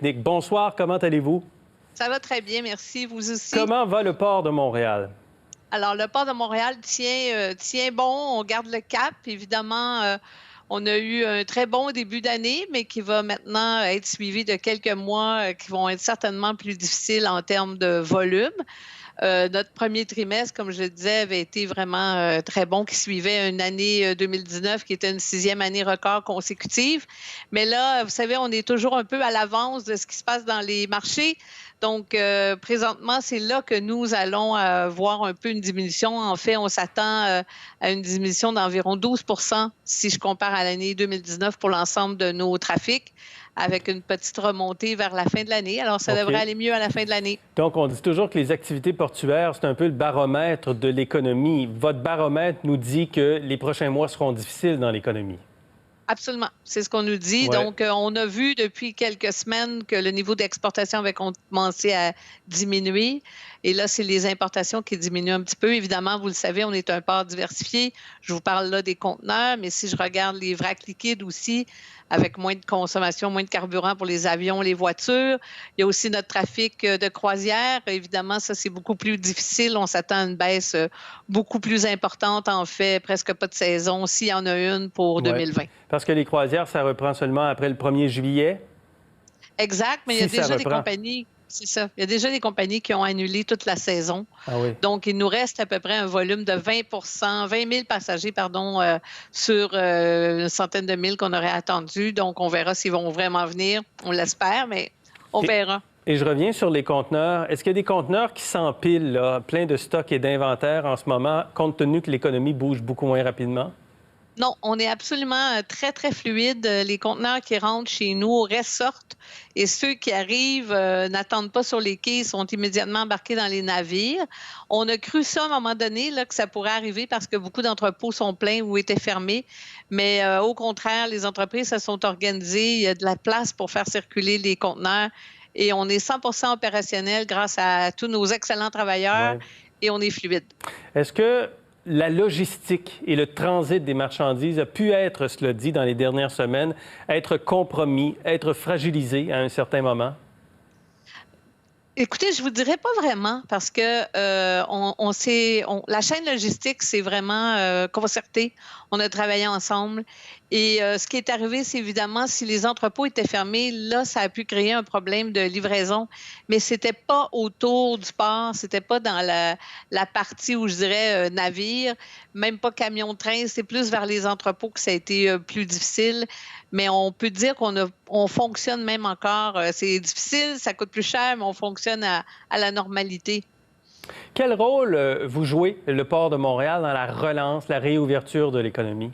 Bonsoir, comment allez-vous? Ça va très bien, merci. Vous aussi? Comment va le port de Montréal? Alors, le port de Montréal tient bon, on garde le cap. Évidemment, on a eu un très bon début d'année, mais qui va maintenant être suivi de quelques mois qui vont être certainement plus difficiles en termes de volume. Notre premier trimestre, comme je le disais, avait été vraiment très bon, qui suivait une année 2019 qui était une 6e année record consécutive. Mais là, vous savez, on est toujours un peu à l'avance de ce qui se passe dans les marchés. Donc, présentement, c'est là que nous allons voir un peu une diminution. En fait, on s'attend à une diminution d'environ 12 si je compare à l'année 2019 pour l'ensemble de nos trafics, avec une petite remontée vers la fin de l'année. Alors, ça devrait OK. aller mieux à la fin de l'année. Donc, on dit toujours que les activités portuaires, c'est un peu le baromètre de l'économie. Votre baromètre nous dit que les prochains mois seront difficiles dans l'économie. Absolument, c'est ce qu'on nous dit. Ouais. Donc, on a vu depuis quelques semaines que le niveau d'exportation avait commencé à diminuer. Et là, c'est les importations qui diminuent un petit peu. Évidemment, vous le savez, on est un port diversifié. Je vous parle là des conteneurs, mais si je regarde les vracs liquides aussi, avec moins de consommation, moins de carburant pour les avions, les voitures. Il y a aussi notre trafic de croisière. Évidemment, ça, c'est beaucoup plus difficile. On s'attend à une baisse beaucoup plus importante, en fait, presque pas de saison, s'il y en a une pour Ouais. 2020. Parce que les croisières, ça reprend seulement après le 1er juillet. Exact, mais il y a Si ça déjà des reprend. compagnies, c'est ça, il y a déjà des compagnies qui ont annulé toute la saison. Ah oui. Donc, il nous reste à peu près un volume de 20 000 passagers, pardon, sur une centaine de mille qu'on aurait attendu. Donc, on verra s'ils vont vraiment venir. On l'espère, mais on verra. Et je reviens sur les conteneurs. Est-ce qu'il y a des conteneurs qui s'empilent, là, plein de stocks et d'inventaires en ce moment, compte tenu que l'économie bouge beaucoup moins rapidement? Non, on est absolument très, très fluide. Les conteneurs qui rentrent chez nous ressortent et ceux qui arrivent n'attendent pas sur les quais, sont immédiatement embarqués dans les navires. On a cru ça à un moment donné là, que ça pourrait arriver parce que beaucoup d'entrepôts sont pleins ou étaient fermés. Mais au contraire, les entreprises se sont organisées. Il y a de la place pour faire circuler les conteneurs et on est 100% opérationnel grâce à tous nos excellents travailleurs Ouais. et on est fluide. Est-ce que la logistique et le transit des marchandises a pu être, cela dit, dans les dernières semaines, être compromis, être fragilisé à un certain moment? Écoutez, je vous dirais pas vraiment parce que la chaîne logistique s'est vraiment concertée. On a travaillé ensemble et ce qui est arrivé, c'est évidemment si les entrepôts étaient fermés, là, ça a pu créer un problème de livraison, mais c'était pas autour du port, c'était pas dans la partie où je dirais navire, même pas camion-train, c'est plus vers les entrepôts que ça a été plus difficile. Mais on peut dire on fonctionne même encore. C'est difficile, ça coûte plus cher, mais on fonctionne à la normalité. Quel rôle vous jouez, le port de Montréal, dans la relance, la réouverture de l'économie?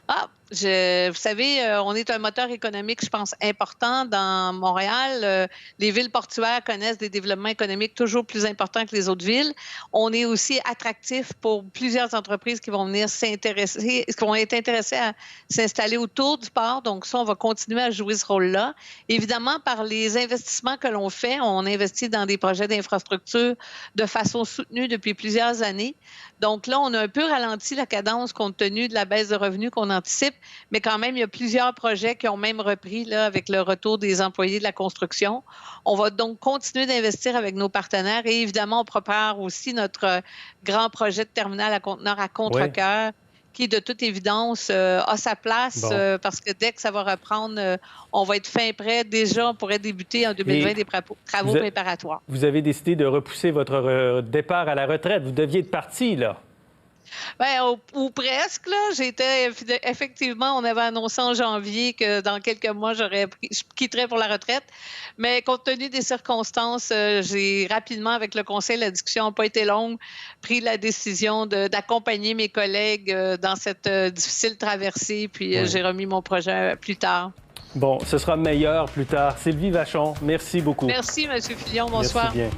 Ah, vous savez, on est un moteur économique, je pense, important dans Montréal. Les villes portuaires connaissent des développements économiques toujours plus importants que les autres villes. On est aussi attractif pour plusieurs entreprises qui vont venir s'intéresser, qui vont être intéressées à s'installer autour du port. Donc ça, on va continuer à jouer ce rôle-là. Évidemment, par les investissements que l'on fait, on investit dans des projets d'infrastructure de façon soutenue depuis plusieurs années. Donc là, on a un peu ralenti la cadence compte tenu de la baisse de revenus qu'on anticipe, mais quand même, il y a plusieurs projets qui ont même repris là, avec le retour des employés de la construction. On va donc continuer d'investir avec nos partenaires et évidemment, on prépare aussi notre grand projet de terminal à conteneurs à Oui. Contrecœur qui, de toute évidence, a sa place Bon. parce que dès que ça va reprendre, on va être fin prêt. Déjà, on pourrait débuter en 2020 Et des travaux vous, préparatoires. vous avez décidé de repousser votre départ à la retraite. Vous deviez être parti, là. Ben, ou presque, là. Effectivement, on avait annoncé en janvier que dans quelques mois, je quitterais pour la retraite. Mais compte tenu des circonstances, j'ai rapidement, avec le conseil, la discussion n'a pas été longue, pris la décision d'accompagner mes collègues dans cette difficile traversée. Puis Oui. j'ai remis mon projet plus tard. Bon, ce sera meilleur plus tard. Sylvie Vachon, merci beaucoup. Merci, M. Fillon. Merci Bonsoir. bien.